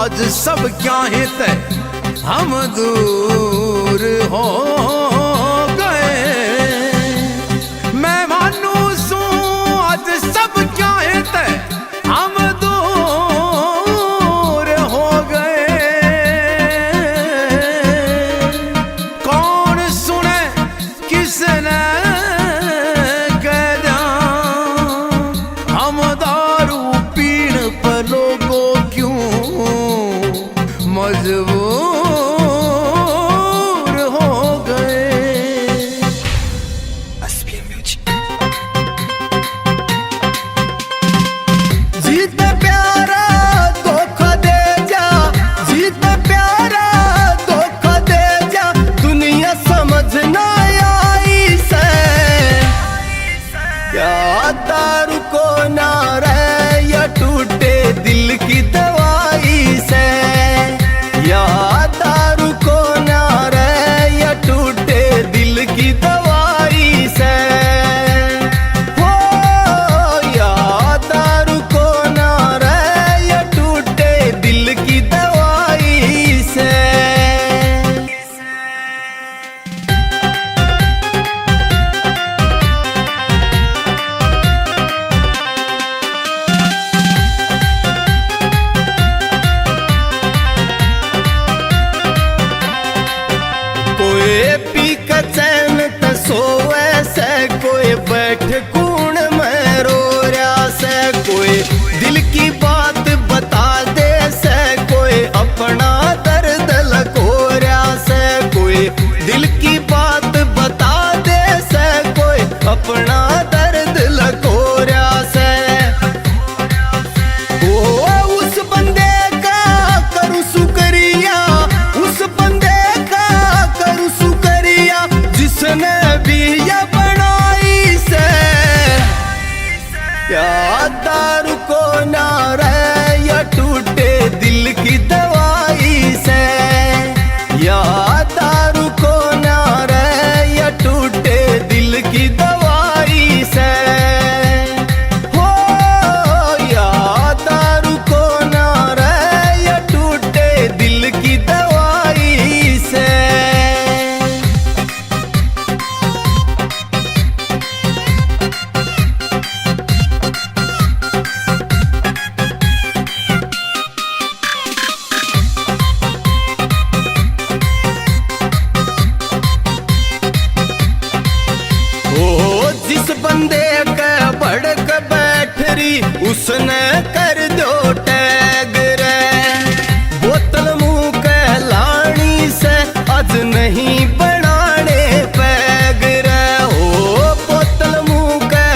आज सब क्या है तय हम दूर हो गए। मैं मानू सू आज सब क्या है तय हम दूर हो गए। कौन सुने किसने कह दिया हम दारू पीण पर लोगों क्यों मजबूर हो गए। जीत प्यारा धोखा दे जा, जीत प्यारा धोखा दे जा, दुनिया समझ ना आई से। क्या दारू को ना रहे या टूटे दिल की दवाई से। या दारू को ना रहे या टूटे दिल की दवाई से। हो या दारू को ना रहे या टूटे दिल की दवाई से। कोई पी का चैन त सोवे से, कोई बैठ कूण में रो रहा से। कोई दिल की बात बता दे से, कोई अपना दर्द लको रहा से। कोई दिल की बात बता दे से, कोई अपना दर्द लको रहा से। ओ उस बंदे का करूं शुक्रिया, उस बंदे का करूं शुक्रिया जिसने भी ये बनाई से। क्या दारू को ना रहे या टूटे दिल की दवाई से। या दारू को ना रहे या टूटे दिल की दवाई से। हो या दारू को ना रहे या टूटे दिल की दवाई से। जिस बंदे का भड़क बैठ रही उसने कर दो टैग रे। बोतल मुंह के लानी से आज नहीं बनाने पैग रे। ओ बोतल मुंह के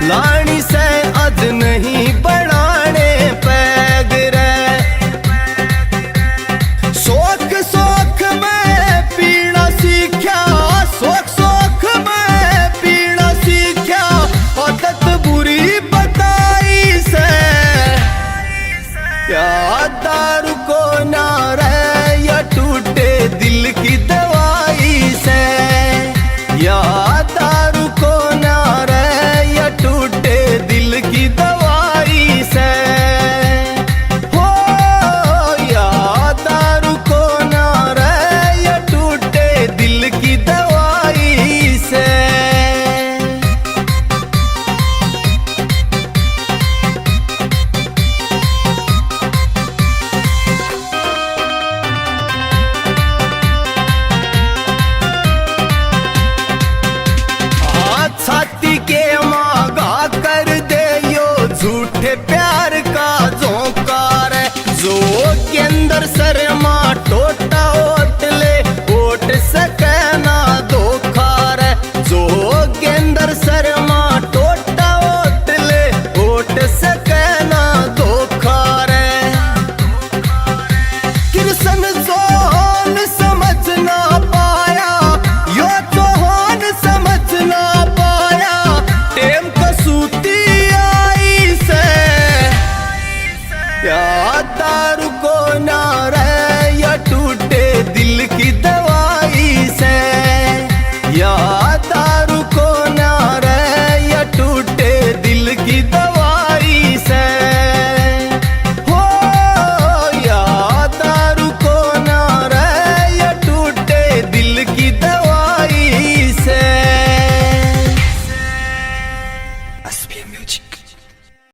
लानी से आज नहीं बनाने पैग रे। शौक शौक में पीना सीखा, शौक शौक में पीना सीखा, आदत बुरी बताई से। क्या दारू को ना रहे या टूटे दिल की